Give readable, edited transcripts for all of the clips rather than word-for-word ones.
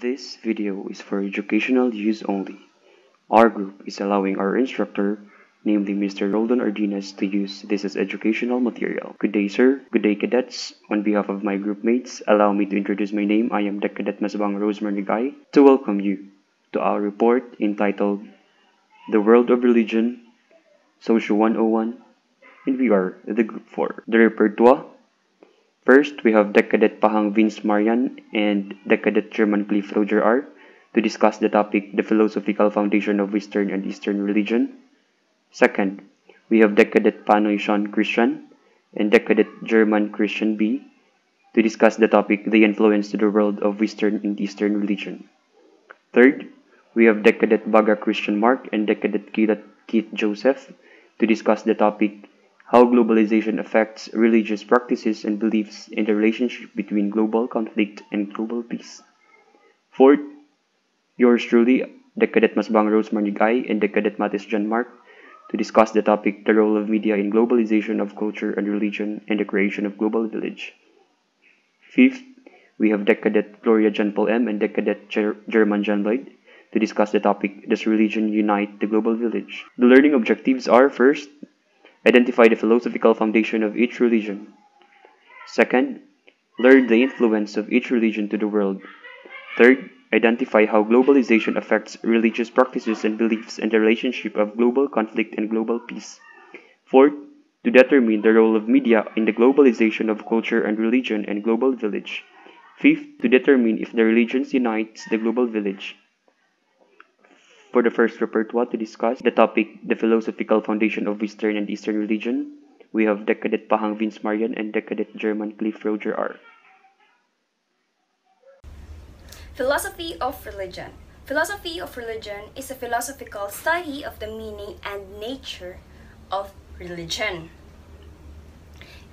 This video is for educational use only. Our group is allowing our instructor, namely Mr. Roldan Ardinas, to use this as educational material. Good day, sir. Good day, cadets. On behalf of my group mates, allow me to introduce my name. I am Deck Cadet Masbang Rosemary Guy to welcome you to our report entitled The World of Religion, Social 101, and we are the group 4. The repertoire. First, we have Deck Cadet Pahang Vince Marian and Deck Cadet German Cliff Roger R. to discuss the topic, the philosophical foundation of Western and Eastern religion. Second, we have Deck Cadet Panoy Sean Christian and Deck Cadet German Christian B to discuss the topic, the influence to the world of Western and Eastern religion. Third, we have Deck Cadet Baga Christian Mark and Deck Cadet Keith Joseph to discuss the topic, how globalization affects religious practices and beliefs in the relationship between global conflict and global peace. Fourth, yours truly, Deck Cadet Masbang Rosemary Guy and Deck Cadet Matis John Mark to discuss the topic, the role of media in globalization of culture and religion and the creation of global village. Fifth, we have Deck Cadet Gloria John Paul M and Deck Cadet German John Lloyd to discuss the topic, does religion unite the global village? The learning objectives are, first, identify the philosophical foundation of each religion. Second, learn the influence of each religion to the world. Third, identify how globalization affects religious practices and beliefs and the relationship of global conflict and global peace. Fourth, to determine the role of media in the globalization of culture and religion and global village. Fifth, to determine if the religions unites the global village. For the first repertoire to discuss the topic, the philosophical foundation of Western and Eastern religion, we have Deck Cadet Pahang Vince Marian and Deck Cadet German Cliff Roger R. Philosophy of religion. Philosophy of religion is a philosophical study of the meaning and nature of religion.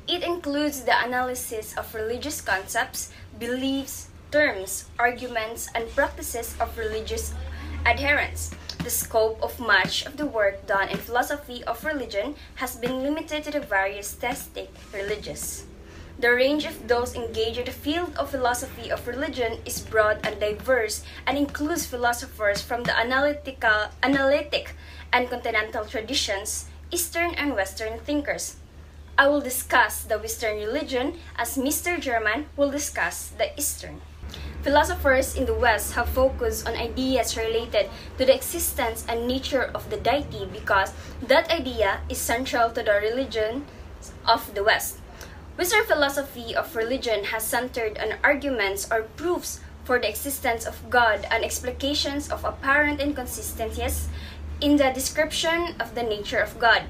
It includes the analysis of religious concepts, beliefs, terms, arguments, and practices of religious adherents. The scope of much of the work done in philosophy of religion has been limited to the various theistic religions. The range of those engaged in the field of philosophy of religion is broad and diverse and includes philosophers from the analytic and continental traditions, Eastern and Western thinkers. I will discuss the Western religion as Mr. German will discuss the Eastern. Philosophers in the West have focused on ideas related to the existence and nature of the deity because that idea is central to the religion of the West. Western philosophy of religion has centered on arguments or proofs for the existence of God and explications of apparent inconsistencies in the description of the nature of God.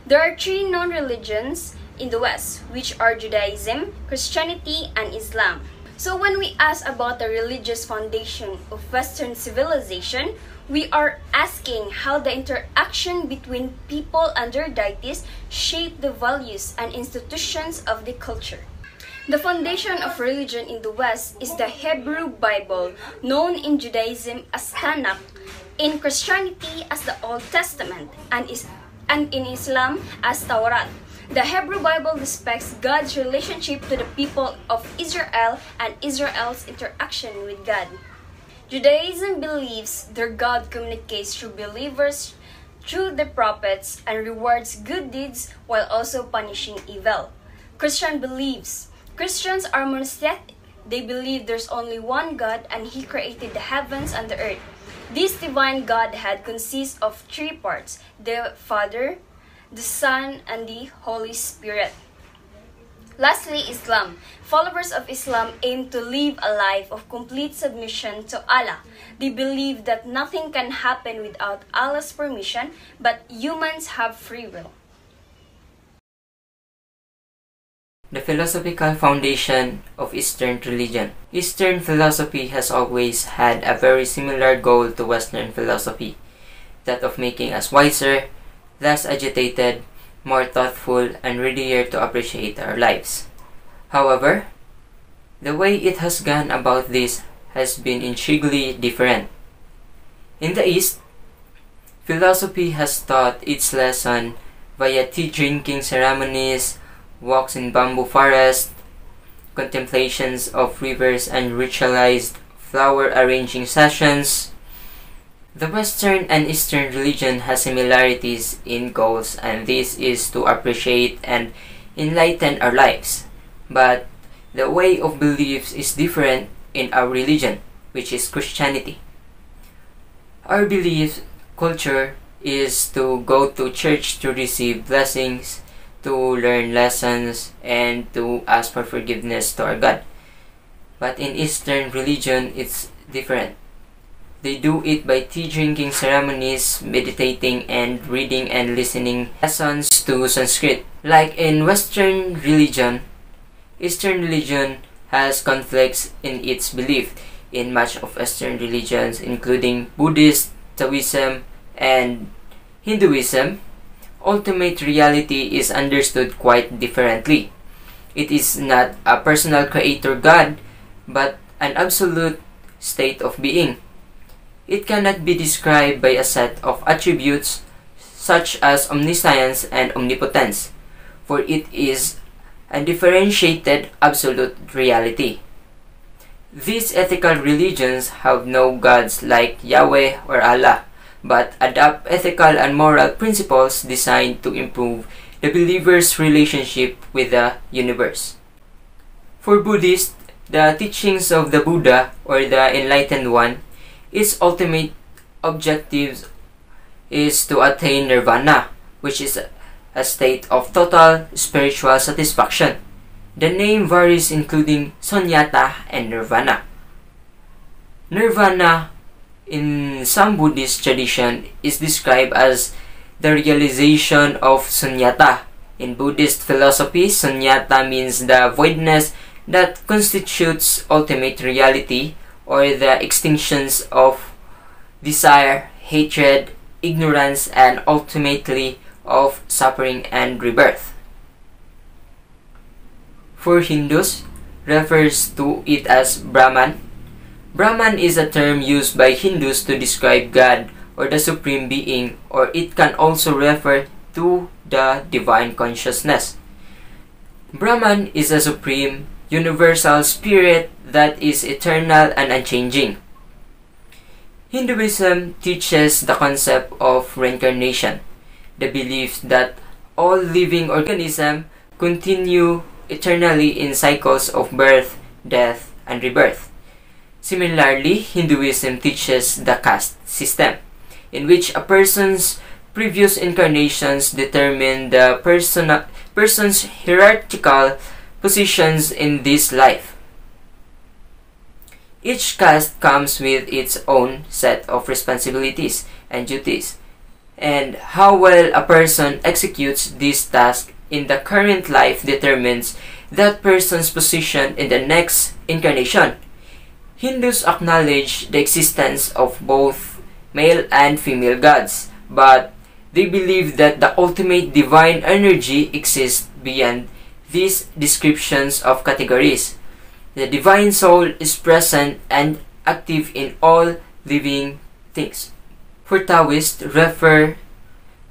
There are three known religions in the West, which are Judaism, Christianity, and Islam. So when we ask about the religious foundation of Western civilization, we are asking how the interaction between people and their deities shape the values and institutions of the culture. The foundation of religion in the West is the Hebrew Bible, known in Judaism as Tanakh, in Christianity as the Old Testament, and in Islam as Torah. The Hebrew Bible depicts God's relationship to the people of Israel and Israel's interaction with God. Judaism believes their God communicates through believers through the prophets and rewards good deeds while also punishing evil. Christians are monotheistic. They believe there's only one God and He created the heavens and the earth. This divine Godhead consists of three parts: the Father, the Son, and the Holy Spirit. Lastly, Islam. Followers of Islam aim to live a life of complete submission to Allah. They believe that nothing can happen without Allah's permission, but humans have free will. The philosophical foundation of Eastern religion. Eastern philosophy has always had a very similar goal to Western philosophy, that of making us wiser, less agitated, more thoughtful, and readier to appreciate our lives. However, the way it has gone about this has been intriguingly different. In the East, philosophy has taught its lesson via tea-drinking ceremonies, walks in bamboo forest, contemplations of rivers, and ritualized flower arranging sessions. The Western and Eastern religion has similarities in goals, and this is to appreciate and enlighten our lives. But the way of beliefs is different in our religion, which is Christianity. Our belief culture is to go to church to receive blessings, to learn lessons, and to ask for forgiveness to our God. But in Eastern religion, it's different. They do it by tea drinking ceremonies, meditating, and reading and listening lessons to Sanskrit. Like in Western religion, Eastern religion has conflicts in its belief in much of Western religions, including Buddhist, Taoism, and Hinduism. Ultimate reality is understood quite differently. It is not a personal creator God, but an absolute state of being. It cannot be described by a set of attributes such as omniscience and omnipotence, for it is undifferentiated absolute reality. These ethical religions have no gods like Yahweh or Allah, but adopt ethical and moral principles designed to improve the believer's relationship with the universe. For Buddhists, the teachings of the Buddha or the Enlightened One, its ultimate objective is to attain nirvana, which is a state of total spiritual satisfaction. The name varies, including sunyata and nirvana. Nirvana in some Buddhist tradition is described as the realization of sunyata. In Buddhist philosophy, sunyata means the voidness that constitutes ultimate reality, or the extinctions of desire, hatred, ignorance, and ultimately of suffering and rebirth. For Hindus, refers to it as Brahman. Brahman is a term used by Hindus to describe God or the Supreme Being, or it can also refer to the divine consciousness. Brahman is a supreme, universal spirit that is eternal and unchanging. Hinduism teaches the concept of reincarnation, the belief that all living organisms continue eternally in cycles of birth, death, and rebirth. Similarly, Hinduism teaches the caste system, in which a person's previous incarnations determine the person's hierarchical positions in this life. Each caste comes with its own set of responsibilities and duties, and how well a person executes this task in the current life determines that person's position in the next incarnation. Hindus acknowledge the existence of both male and female gods, but they believe that the ultimate divine energy exists beyond these descriptions of categories. The divine soul is present and active in all living things. For Taoists, refer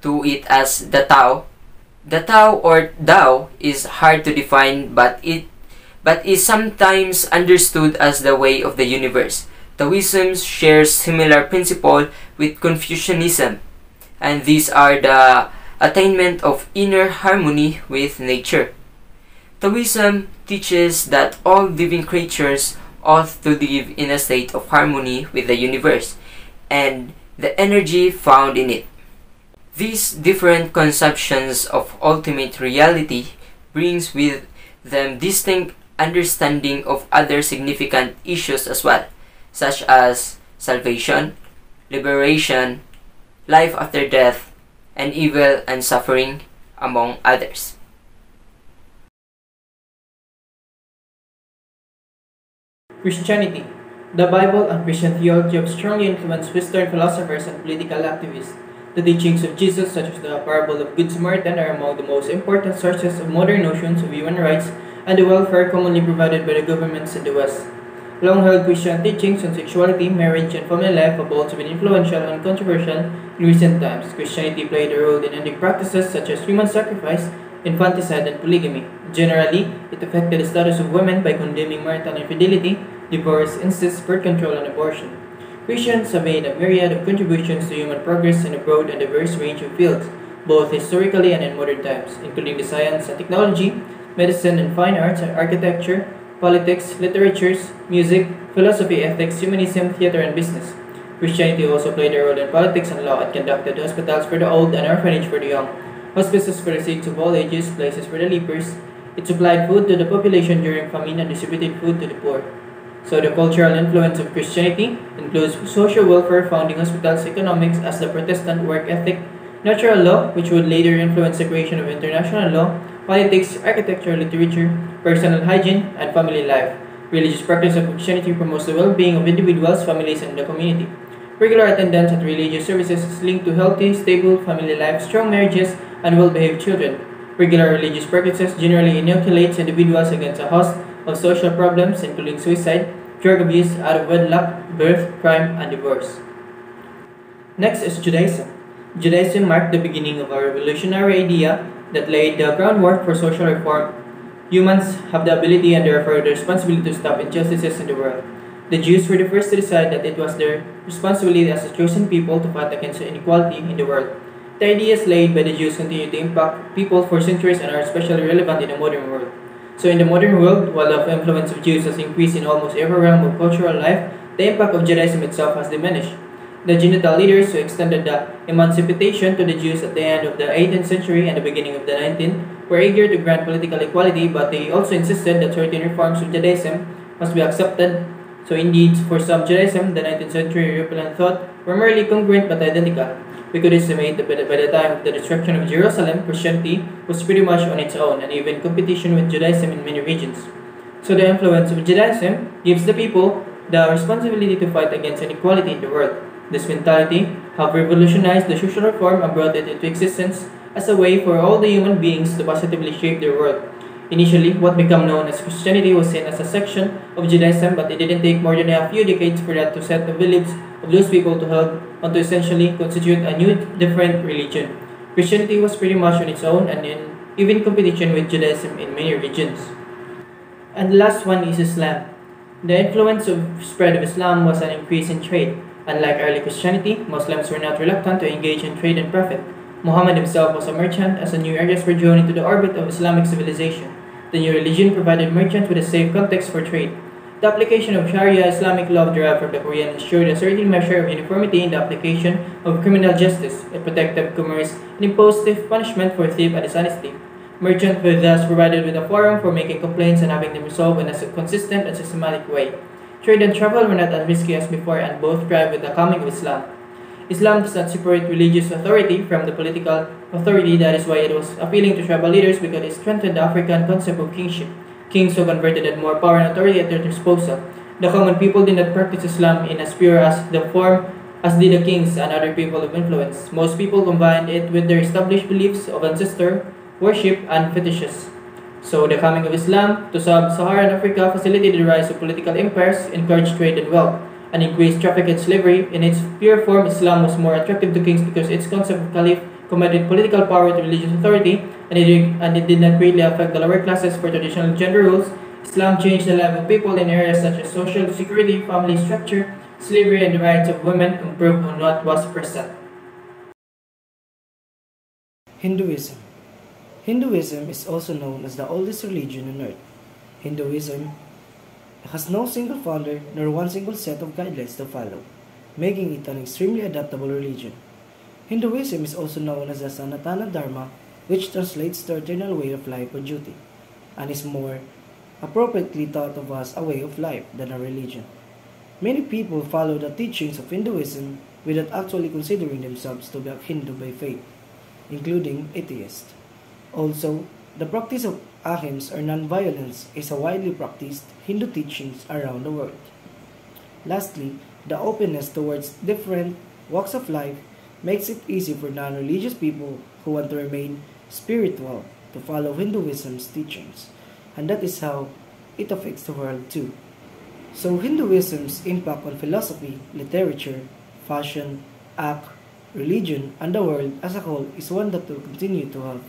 to it as the Tao. The Tao or Tao is hard to define, but is sometimes understood as the way of the universe. Taoism shares similar principle with Confucianism, and these are the attainment of inner harmony with nature. Taoism teaches that all living creatures ought to live in a state of harmony with the universe and the energy found in it. These different conceptions of ultimate reality brings with them distinct understanding of other significant issues as well, such as salvation, liberation, life after death, and evil and suffering, among others. Christianity. The Bible and Christian theology have strongly influenced Western philosophers and political activists. The teachings of Jesus, such as the parable of Good Samaritan, are among the most important sources of modern notions of human rights and the welfare commonly provided by the governments in the West. Long-held Christian teachings on sexuality, marriage, and family life have also been influential and controversial in recent times. Christianity played a role in ending practices such as human sacrifice, infanticide, and polygamy. Generally, it affected the status of women by condemning marital infidelity, divorce, incest, birth control, and abortion. Christians have made a myriad of contributions to human progress in a broad and diverse range of fields, both historically and in modern times, including the science and technology, medicine and fine arts and architecture, politics, literatures, music, philosophy, ethics, humanism, theater, and business. Christianity also played a role in politics and law and conducted hospitals for the old and orphanage for the young, hospices for the sick of all ages, places for the lepers. It supplied food to the population during famine and distributed food to the poor. So the cultural influence of Christianity includes social welfare, founding hospitals, economics as the Protestant work ethic, natural law, which would later influence the creation of international law, politics, architecture, literature, personal hygiene, and family life. Religious practice of Christianity promotes the well-being of individuals, families, and the community. Regular attendance at religious services is linked to healthy, stable family life, strong marriages, and well-behaved children. Regular religious practices generally inoculates individuals against a host of social problems including suicide, drug abuse, out of wedlock, birth, crime, and divorce. Next is Judaism. Judaism marked the beginning of a revolutionary idea that laid the groundwork for social reform. Humans have the ability and therefore the responsibility to stop injustices in the world. The Jews were the first to decide that it was their responsibility as a chosen people to fight against inequality in the world. The ideas laid by the Jews continue to impact people for centuries and are especially relevant in the modern world. So in the modern world, while the influence of Jews has increased in almost every realm of cultural life, the impact of Judaism itself has diminished. The Gentile leaders who extended the emancipation to the Jews at the end of the 18th century and the beginning of the 19th were eager to grant political equality, but they also insisted that certain reforms of Judaism must be accepted. So indeed, for some Judaism, the 19th century European thought were merely congruent but identical. We could estimate that by the time of the destruction of Jerusalem, Christianity was pretty much on its own and even competition with Judaism in many regions. So the influence of Judaism gives the people the responsibility to fight against inequality in the world. This mentality have revolutionized the social reform and brought it into existence as a way for all the human beings to positively shape their world. Initially, what became known as Christianity was seen as a section of Judaism, but it didn't take more than a few decades for that to set the beliefs of those people to hold on to essentially constitute a new, different religion. Christianity was pretty much on its own and in even competition with Judaism in many regions. And the last one is Islam. The influence of spread of Islam was an increase in trade. Unlike early Christianity, Muslims were not reluctant to engage in trade and profit. Muhammad himself was a merchant as the new areas were drawn into the orbit of Islamic civilization. The new religion provided merchants with a safe context for trade. The application of Sharia Islamic law derived from the Quran ensured a certain measure of uniformity in the application of criminal justice. It protected commerce and imposed stiff punishment for theft and dishonesty. Merchants were thus provided with a forum for making complaints and having them resolved in a consistent and systematic way. Trade and travel were not as risky as before and both thrived with the coming of Islam. Islam does not separate religious authority from the political authority. That is why it was appealing to tribal leaders because it strengthened the African concept of kingship. Kings who converted had more power and authority at their disposal. The common people did not practice Islam in as pure as the form as did the kings and other people of influence. Most people combined it with their established beliefs of ancestor worship and fetishes. So the coming of Islam to sub-Saharan Africa facilitated the rise of political empires, encouraged trade and wealth, and increased traffic and slavery. In its pure form, Islam was more attractive to kings because its concept of caliph commanded political power to religious authority, and it did not greatly affect the lower classes for traditional gender roles. Islam changed the life of people in areas such as social security, family structure, slavery, and the rights of women improved on what was present. Hinduism. Hinduism is also known as the oldest religion on earth. Hinduism has no single founder nor one single set of guidelines to follow, making it an extremely adaptable religion. Hinduism is also known as the Sanatana Dharma, which translates to eternal way of life or duty, and is more appropriately thought of as a way of life than a religion. Many people follow the teachings of Hinduism without actually considering themselves to be a Hindu by faith, including atheists. Also, the practice of ahimsa or non-violence is a widely practiced Hindu teachings around the world. Lastly, the openness towards different walks of life makes it easy for non-religious people who want to remain spiritual to follow Hinduism's teachings, and that is how it affects the world too. So Hinduism's impact on philosophy, literature, fashion, art, religion, and the world as a whole is one that will continue to have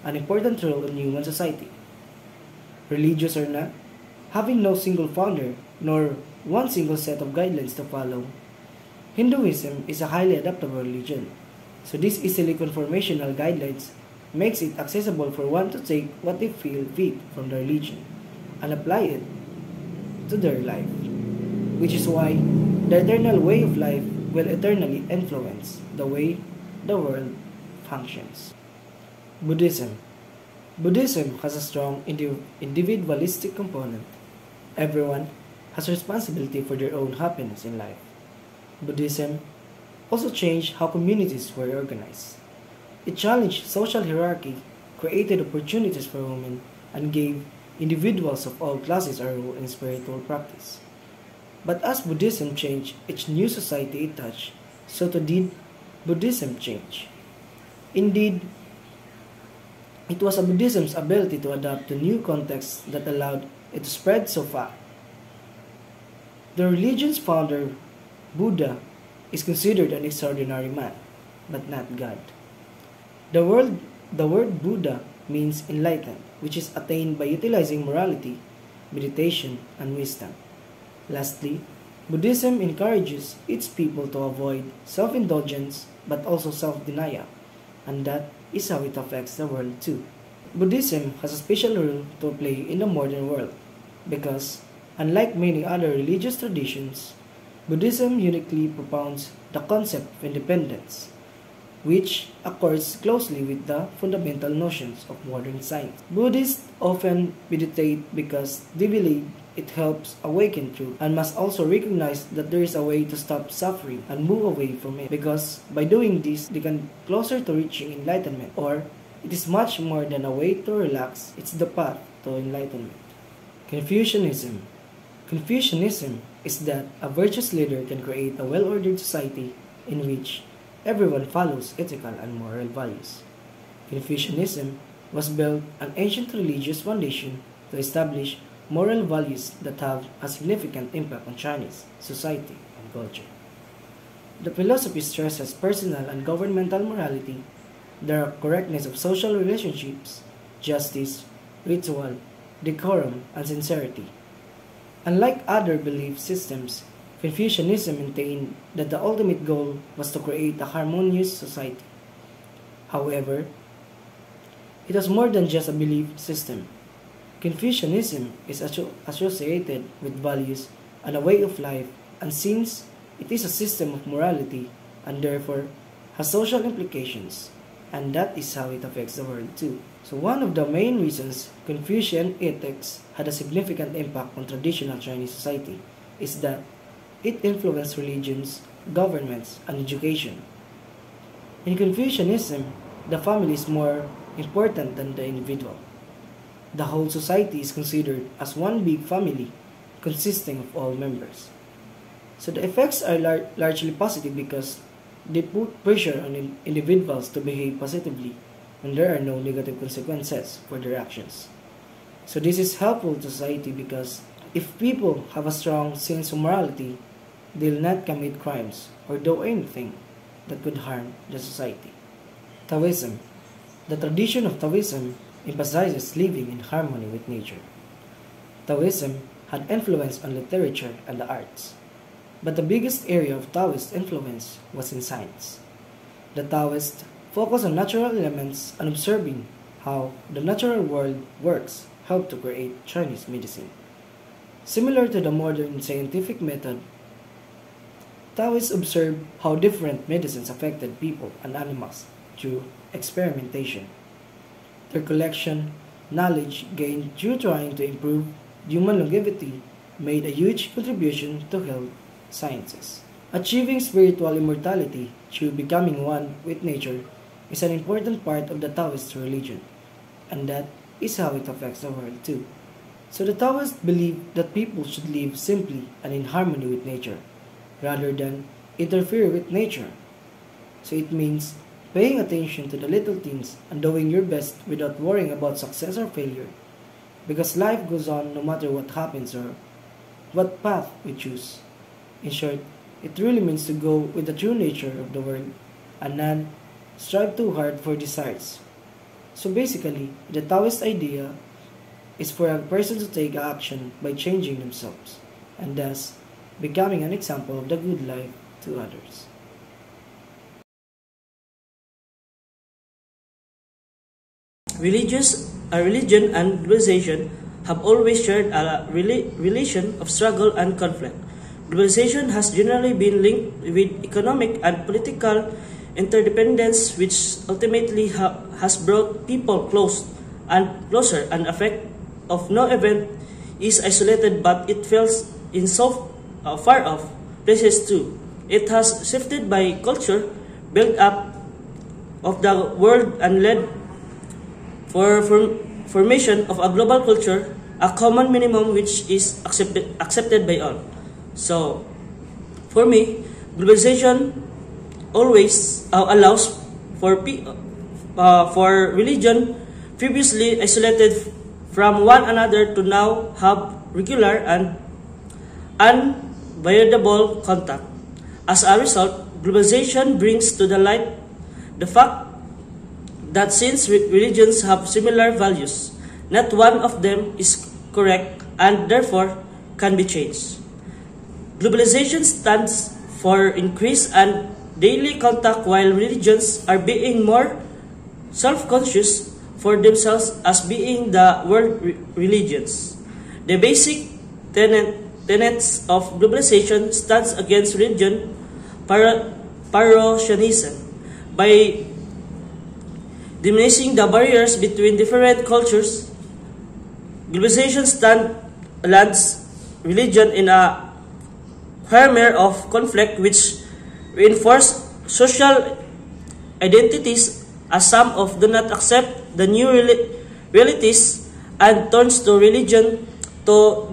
an important role in human society. Religious or not, having no single founder nor one single set of guidelines to follow. Hinduism is a highly adaptable religion, so these easily conformational guidelines makes it accessible for one to take what they feel fit from the religion and apply it to their life, which is why the eternal way of life will eternally influence the way the world functions. Buddhism. Buddhism has a strong individualistic component. Everyone has responsibility for their own happiness in life. Buddhism also changed how communities were organized. It challenged social hierarchy, created opportunities for women, and gave individuals of all classes a role in spiritual practice. But as Buddhism changed each new society it touched, so too did Buddhism change. Indeed, it was Buddhism's ability to adapt to new contexts that allowed it to spread so far. The religion's founder, Buddha, is considered an extraordinary man, but not God. The word Buddha means enlightened, which is attained by utilizing morality, meditation, and wisdom. Lastly, Buddhism encourages its people to avoid self-indulgence but also self-denial, and that is how it affects the world too. Buddhism has a special role to play in the modern world because, unlike many other religious traditions, Buddhism uniquely propounds the concept of independence, which accords closely with the fundamental notions of modern science. Buddhists often meditate because they believe it helps awaken truth and must also recognize that there is a way to stop suffering and move away from it because by doing this they can closer to reaching enlightenment, or it is much more than a way to relax, it's the path to enlightenment. Confucianism. Confucianism is that a virtuous leader can create a well-ordered society in which everyone follows ethical and moral values. Confucianism was built an ancient religious foundation to establish moral values that have a significant impact on Chinese society and culture. The philosophy stresses personal and governmental morality, the correctness of social relationships, justice, ritual, decorum, and sincerity. Unlike other belief systems, Confucianism maintained that the ultimate goal was to create a harmonious society. However, it was more than just a belief system. Confucianism is associated with values and a way of life, and since it is a system of morality and therefore has social implications, and that is how it affects the world too. So one of the main reasons Confucian ethics had a significant impact on traditional Chinese society is that it influenced religions, governments, and education. In Confucianism, the family is more important than the individual. The whole society is considered as one big family consisting of all members. So the effects are largely positive because they put pressure on individuals to behave positively when there are no negative consequences for their actions. So this is helpful to society because if people have a strong sense of morality, they'll not commit crimes or do anything that could harm the society. Taoism. The tradition of Taoism emphasizes living in harmony with nature. Taoism had influence on literature and the arts, but the biggest area of Taoist influence was in science. The Taoists focused on natural elements and observing how the natural world works helped to create Chinese medicine. Similar to the modern scientific method, Taoists observed how different medicines affected people and animals through experimentation. Their collection, knowledge gained through trying to improve human longevity made a huge contribution to health sciences. Achieving spiritual immortality through becoming one with nature is an important part of the Taoist religion, and that is how it affects the world too. So the Taoists believe that people should live simply and in harmony with nature, rather than interfere with nature. So it means paying attention to the little things and doing your best without worrying about success or failure, because life goes on no matter what happens or what path we choose. In short, it really means to go with the true nature of the world and not strive too hard for desires. So basically, the Taoist idea is for a person to take action by changing themselves, and thus becoming an example of the good life to others. Religion and globalization have always shared a relation of struggle and conflict. Globalization has generally been linked with economic and political interdependence, which ultimately has brought people closer. An effect of no event is isolated, but it feels in so far off places too. It has shifted by culture, built up of the world, and led for formation of a global culture, a common minimum which is accepted by all. So, for me, globalization always allows for religion previously isolated from one another to now have regular and unavoidable contact. As a result, globalization brings to the light the fact that since religions have similar values, not one of them is correct and therefore can be changed. Globalization stands for increase and daily contact, while religions are being more self-conscious for themselves as being the world religions. The basic tenets of globalization stands against religion parochianism by diminishing the barriers between different cultures. Globalization lands religion in a hammer of conflict which reinforce social identities as some of do not accept the new realities and turns to religion to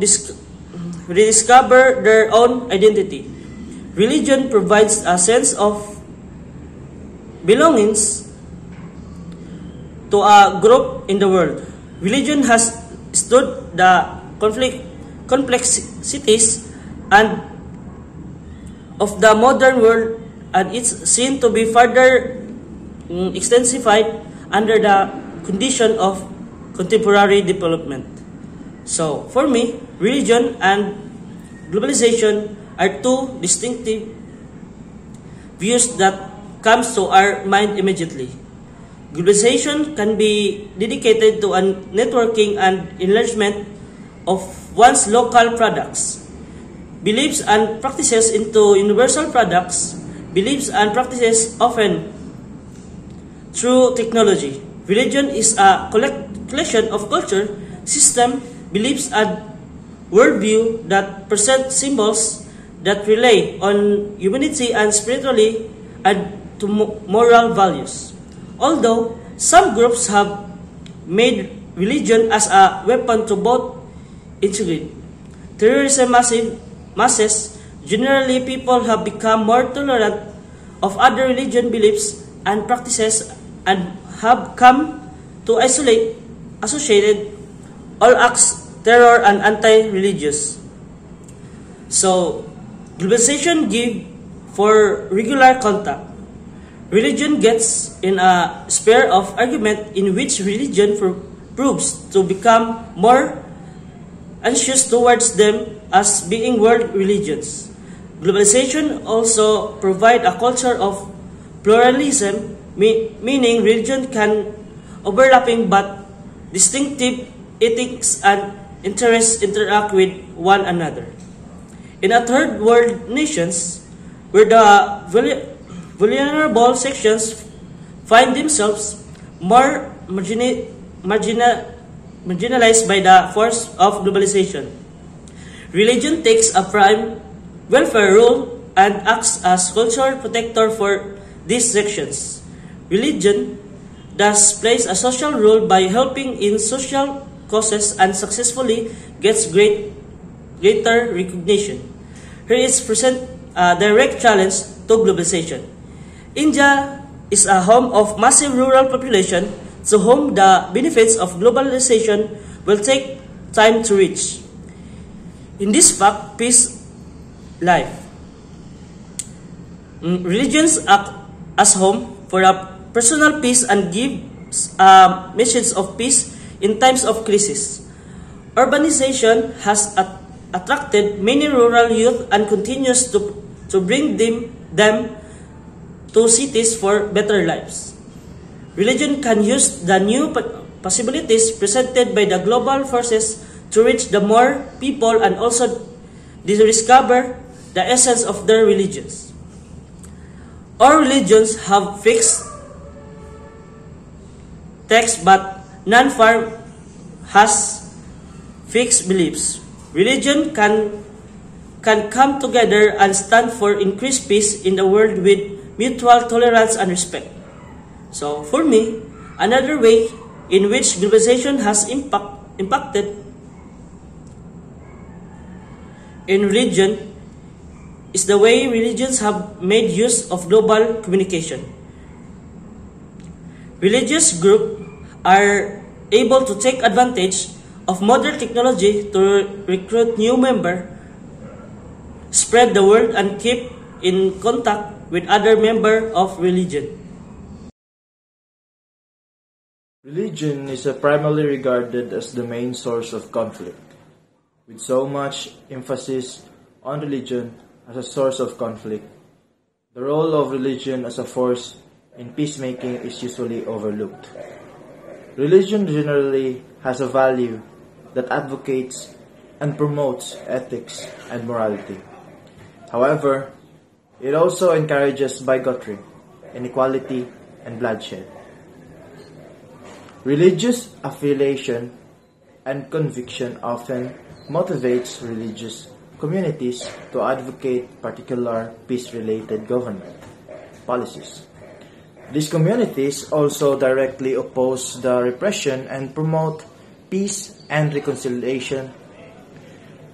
rediscover their own identity. Religion provides a sense of belongings to a group in the world. Religion has stood the complexities and of the modern world, and it's seen to be further extensified under the condition of contemporary development. So, for me, religion and globalization are two distinctive views that comes to our mind immediately. Globalization can be dedicated to a networking and enlargement of one's local products, beliefs and practices into universal products, beliefs and practices often through technology. Religion is a collection of culture, system, beliefs and worldview that present symbols that rely on humanity and spiritually and to moral values. Although some groups have made religion as a weapon to both integrate terrorism masses, generally people have become more tolerant of other religion beliefs and practices and have come to associated all acts terror and anti-religious. So, globalization gives for regular contact. Religion gets in a sphere of argument in which religion proves to become more anxious towards them as being world religions. Globalization also provides a culture of pluralism, meaning religion can overlapping but distinctive ethics and interests interact with one another. In a third world nations, where the vulnerable sections find themselves more marginalized by the force of globalization, religion takes a prime welfare role and acts as cultural protector for these sections. Religion thus plays a social role by helping in social causes and successfully gets greater recognition. Here is present a direct challenge to globalization. India is a home of massive rural population to whom the benefits of globalization will take time to reach. In this fact, peace life. Religions act as home for a personal peace and give a message of peace in times of crisis. Urbanization has attracted many rural youth and continues to bring them to cities for better lives. Religion can use the new possibilities presented by the global forces to reach the more people and also discover the essence of their religions. All religions have fixed text, but none has fixed beliefs. Religion can come together and stand for increased peace in the world with mutual tolerance and respect. So, for me, another way in which globalization has impacted in religion is the way religions have made use of global communication. Religious groups are able to take advantage of modern technology to recruit new members, spread the word, and keep in contact with other members of religion. Religion is primarily regarded as the main source of conflict, with so much emphasis on religion as a source of conflict. The role of religion as a force in peacemaking is usually overlooked. Religion generally has a value that advocates and promotes ethics and morality. However, it also encourages bigotry, inequality, and bloodshed. Religious affiliation and conviction often motivates religious communities to advocate particular peace-related government policies. These communities also directly oppose the repression and promote peace and reconciliation.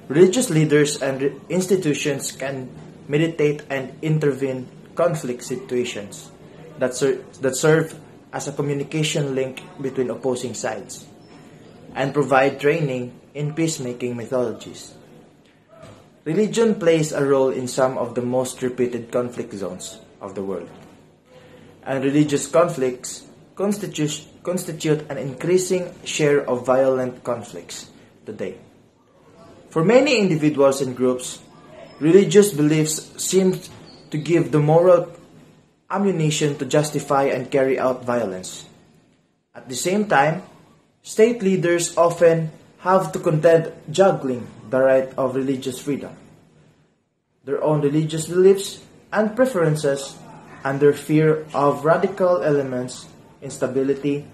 Religious leaders and institutions can mediate and intervene conflict situations that serve as a communication link between opposing sides and provide training in peacemaking methodologies. Religion plays a role in some of the most repeated conflict zones of the world, and religious conflicts constitute an increasing share of violent conflicts today. For many individuals and groups, religious beliefs seem to give the moral ammunition to justify and carry out violence. At the same time, state leaders often have to contend juggling the right of religious freedom, their own religious beliefs and preferences, and their fear of radical elements, instability,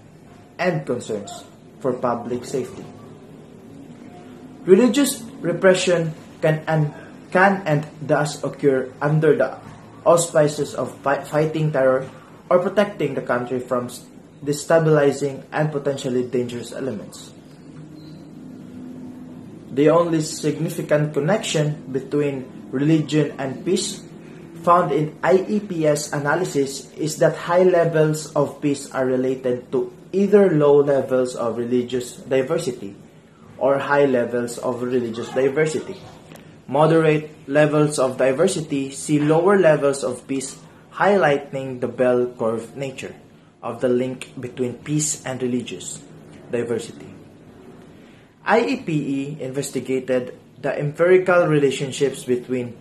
and concerns for public safety. Religious repression can and does occur under the auspices of fighting terror or protecting the country from destabilizing and potentially dangerous elements. The only significant connection between religion and peace found in IEPS analysis is that high levels of peace are related to either low levels of religious diversity or high levels of religious diversity. Moderate levels of diversity see lower levels of peace, highlighting the bell curve nature of the link between peace and religious diversity. IEPE investigated the empirical relationships between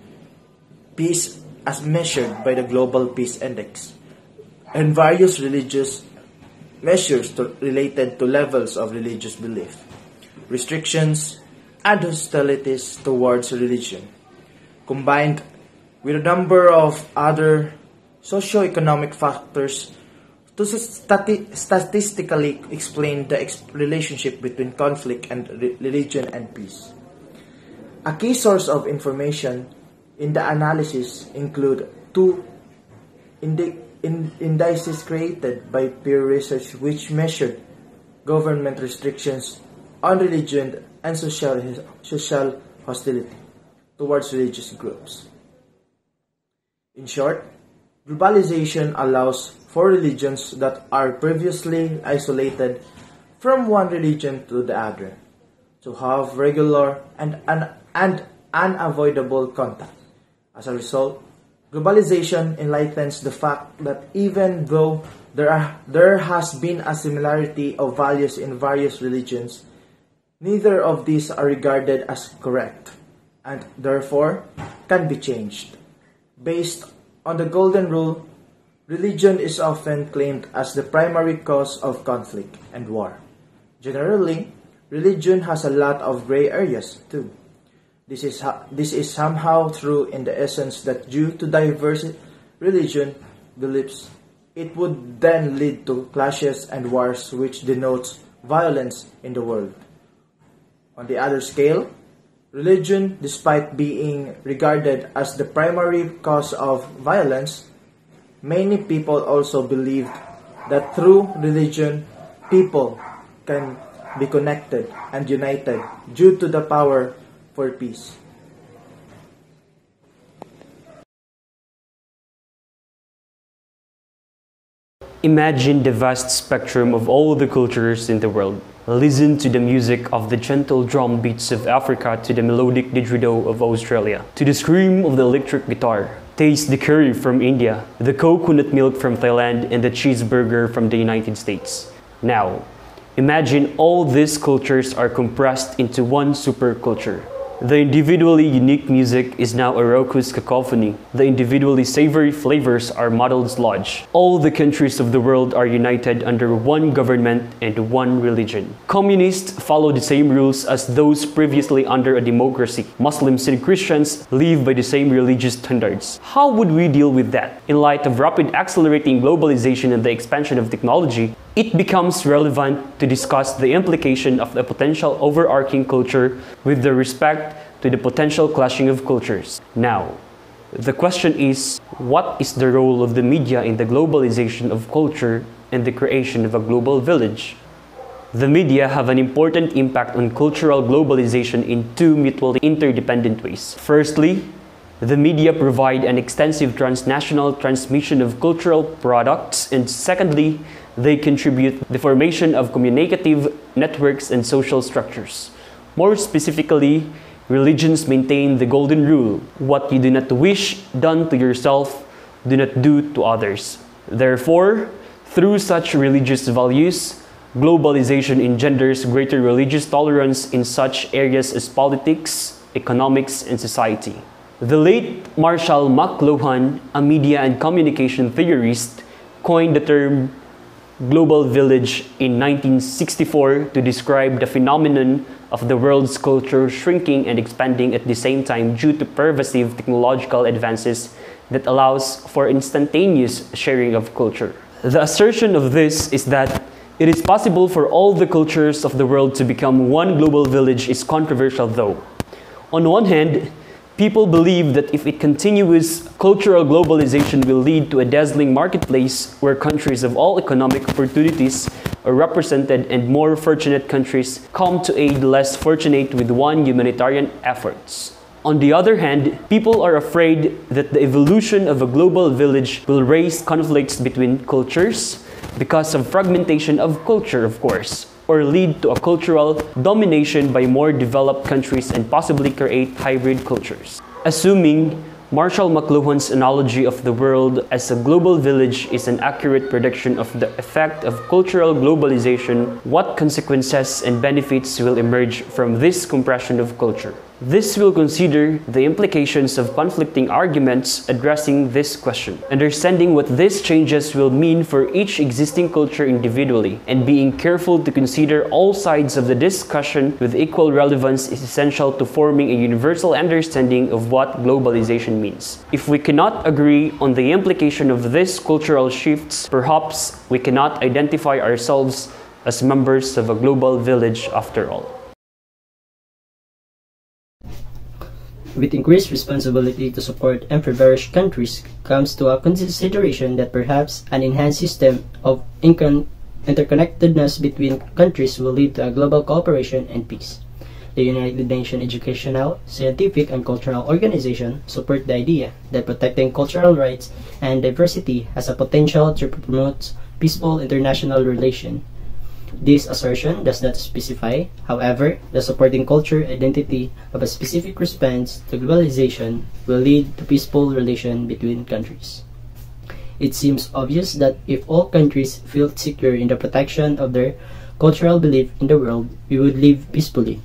peace as measured by the Global Peace Index and various religious measures related to levels of religious belief, restrictions, and hostilities towards religion, combined with a number of other socio-economic factors to statistically explain the relationship between conflict and religion and peace. A key source of information in the analysis include two indices created by peer research which measured government restrictions on religion and social hostility towards religious groups. In short, globalization allows for religions that are previously isolated from one religion to the other to have regular and unavoidable contact. As a result, globalization enlightens the fact that even though there has been a similarity of values in various religions, neither of these are regarded as correct and therefore can be changed. Based on the Golden Rule, religion is often claimed as the primary cause of conflict and war. Generally, religion has a lot of gray areas too. This is somehow true in the essence that due to diverse religion beliefs, it would then lead to clashes and wars, which denotes violence in the world. On the other scale, religion, despite being regarded as the primary cause of violence, many people also believed that through religion, people can be connected and united due to the power for peace. Imagine the vast spectrum of all the cultures in the world. Listen to the music of the gentle drum beats of Africa, to the melodic didgeridoo of Australia, to the scream of the electric guitar. Taste the curry from India, the coconut milk from Thailand, and the cheeseburger from the United States. Now, imagine all these cultures are compressed into one super culture. The individually unique music is now a raucous cacophony. The individually savory flavors are muddled sludge. All the countries of the world are united under one government and one religion. Communists follow the same rules as those previously under a democracy. Muslims and Christians live by the same religious standards. How would we deal with that? In light of rapid accelerating globalization and the expansion of technology, it becomes relevant to discuss the implication of the potential overarching culture with the respect to the potential clashing of cultures. Now, the question is, what is the role of the media in the globalization of culture and the creation of a global village? The media have an important impact on cultural globalization in two mutually interdependent ways. Firstly, the media provide an extensive transnational transmission of cultural products, and secondly, they contribute the formation of communicative networks and social structures. More specifically, religions maintain the golden rule: what you do not wish done to yourself, do not do to others. Therefore, through such religious values, globalization engenders greater religious tolerance in such areas as politics, economics, and society. The late Marshall McLuhan, a media and communication theorist, coined the term global village in 1964 to describe the phenomenon of the world's culture shrinking and expanding at the same time due to pervasive technological advances that allows for instantaneous sharing of culture. The assertion of this is that it is possible for all the cultures of the world to become one global village is controversial though. On one hand, people believe that if it continues, cultural globalization will lead to a dazzling marketplace where countries of all economic opportunities are represented and more fortunate countries come to aid less fortunate with one humanitarian efforts. On the other hand, people are afraid that the evolution of a global village will raise conflicts between cultures because of fragmentation of culture, of course, or lead to a cultural domination by more developed countries and possibly create hybrid cultures. Assuming Marshall McLuhan's analogy of the world as a global village is an accurate prediction of the effect of cultural globalization, what consequences and benefits will emerge from this compression of culture? This will consider the implications of conflicting arguments addressing this question, understanding what these changes will mean for each existing culture individually, and being careful to consider all sides of the discussion with equal relevance is essential to forming a universal understanding of what globalization means. If we cannot agree on the implication of these cultural shifts, perhaps we cannot identify ourselves as members of a global village after all. With increased responsibility to support impoverished countries comes to a consideration that perhaps an enhanced system of interconnectedness between countries will lead to a global cooperation and peace. The United Nations Educational, Scientific, and Cultural Organization support the idea that protecting cultural rights and diversity has a potential to promote peaceful international relations. This assertion does not specify, however, the supporting culture identity of a specific response to globalization will lead to peaceful relations between countries. It seems obvious that if all countries feel secure in the protection of their cultural belief in the world, we would live peacefully.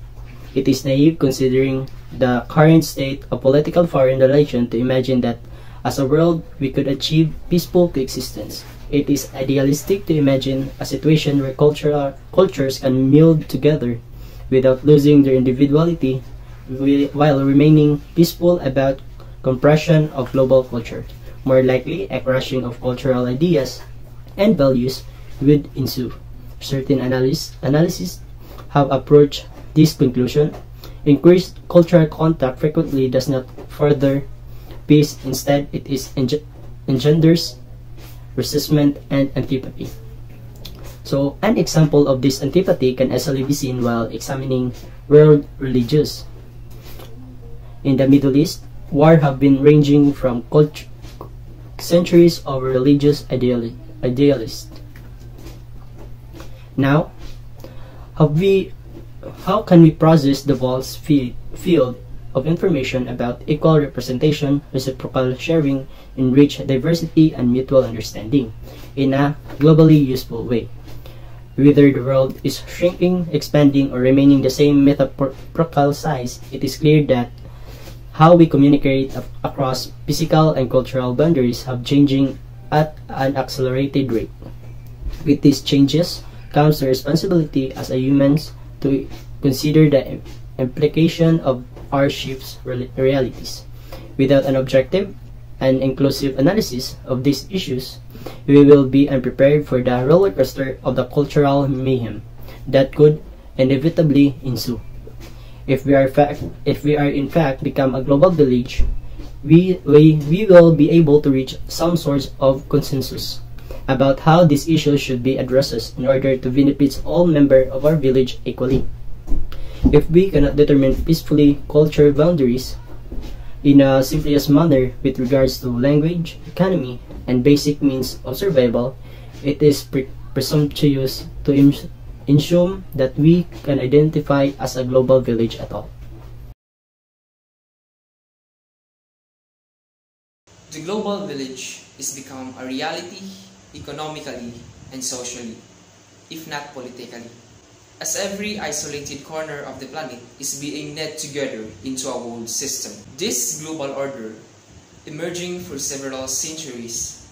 It is naive considering the current state of political foreign relations to imagine that as a world we could achieve peaceful coexistence. It is idealistic to imagine a situation where cultures can meld together without losing their individuality while remaining peaceful about compression of global culture. More likely, a crushing of cultural ideas and values would ensue. Certain analysts have approached this conclusion. Increased cultural contact frequently does not further peace, instead it engenders resentment and antipathy. So, an example of this antipathy can easily be seen while examining world religions. In the Middle East, wars have been ranging from centuries over religious idealists. Now, how can we process the vast field of information about equal representation, reciprocal sharing, enriched diversity, and mutual understanding in a globally useful way? Whether the world is shrinking, expanding, or remaining the same metaphorical size, it is clear that how we communicate across physical and cultural boundaries have changing at an accelerated rate. With these changes comes the responsibility as a humans to consider the implication of our shifts realities. Without an objective and inclusive analysis of these issues, we will be unprepared for the roller coaster of the cultural mayhem that could inevitably ensue. If we are in fact become a global village, we will be able to reach some sort of consensus about how these issues should be addressed in order to benefit all members of our village equally. If we cannot determine peacefully cultural boundaries in a simplest manner with regards to language, economy, and basic means of survival, it is presumptuous to assume that we can identify as a global village at all. The global village is become a reality economically and socially, if not politically, as every isolated corner of the planet is being knit together into a world system. This global order, emerging for several centuries,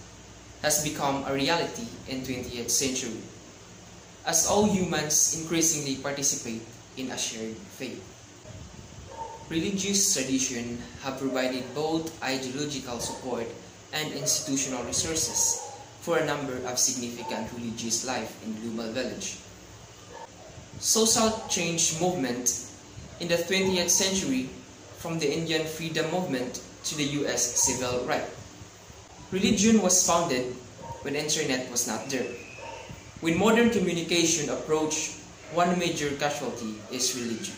has become a reality in 20th century, as all humans increasingly participate in a shared faith. Religious tradition have provided both ideological support and institutional resources for a number of significant religious life in global village. Social change movement in the 20th century, from the Indian freedom movement to the US civil rights. Religion was founded when internet was not there. When modern communication approached, one major casualty is religion.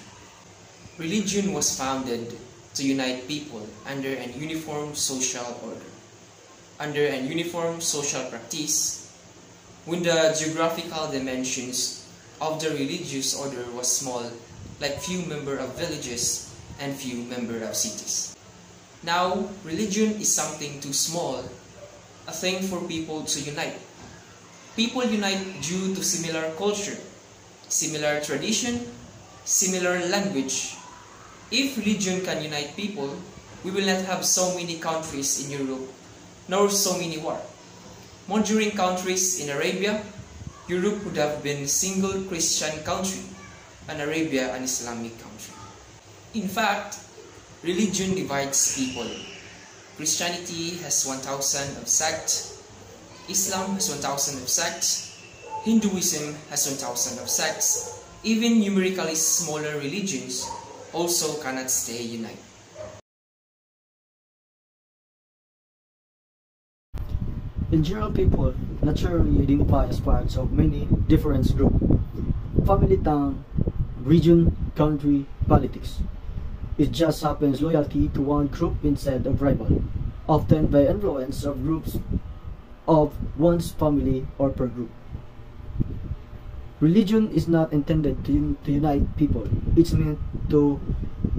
Religion was founded to unite people under an uniform social order, under an uniform social practice. When the geographical dimensions of the religious order was small, like few members of villages and few members of cities. Now, religion is something too small, a thing for people to unite. People unite due to similar culture, similar tradition, similar language. If religion can unite people, we will not have so many countries in Europe, nor so many wars. During countries in Arabia, Europe would have been a single Christian country, and Arabia an Islamic country. In fact, religion divides people. Christianity has 1,000 of sects, Islam has 1,000 of sects, Hinduism has 1,000 of sects. Even numerically smaller religions also cannot stay united. In general, people naturally identify as parts of many different groups: family, town, region, country, politics. It just happens loyalty to one group instead of rival, often by influence of groups of one's family or per group. Religion is not intended to unite people. It's meant to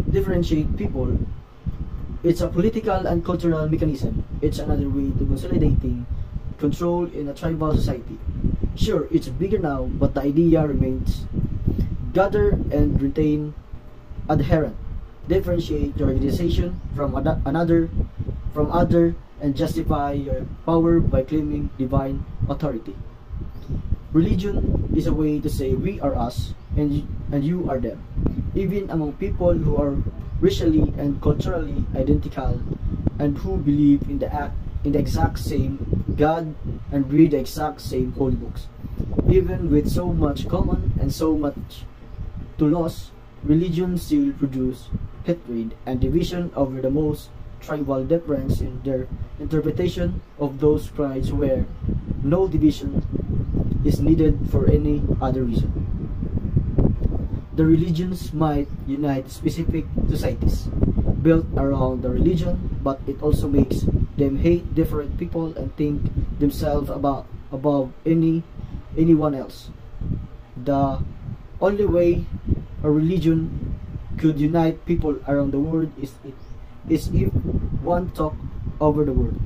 differentiate people. It's a political and cultural mechanism. It's another way to consolidating control in a tribal society. Sure, it's bigger now, but the idea remains: gather and retain adherent. differentiate your organization from other, and justify your power by claiming divine authority. Religion is a way to say we are us and you are them, even among people who are racially and culturally identical and who believe in the exact same God and read the exact same holy books. Even with so much common and so much to lose, religion still produce hatred and division over the most tribal difference in their interpretation of those crimes where no division is needed for any other reason. The religions might unite specific societies built around the religion, but it also makes them hate different people and think themselves above anyone else. The only way a religion could unite people around the world is if one talk over the world.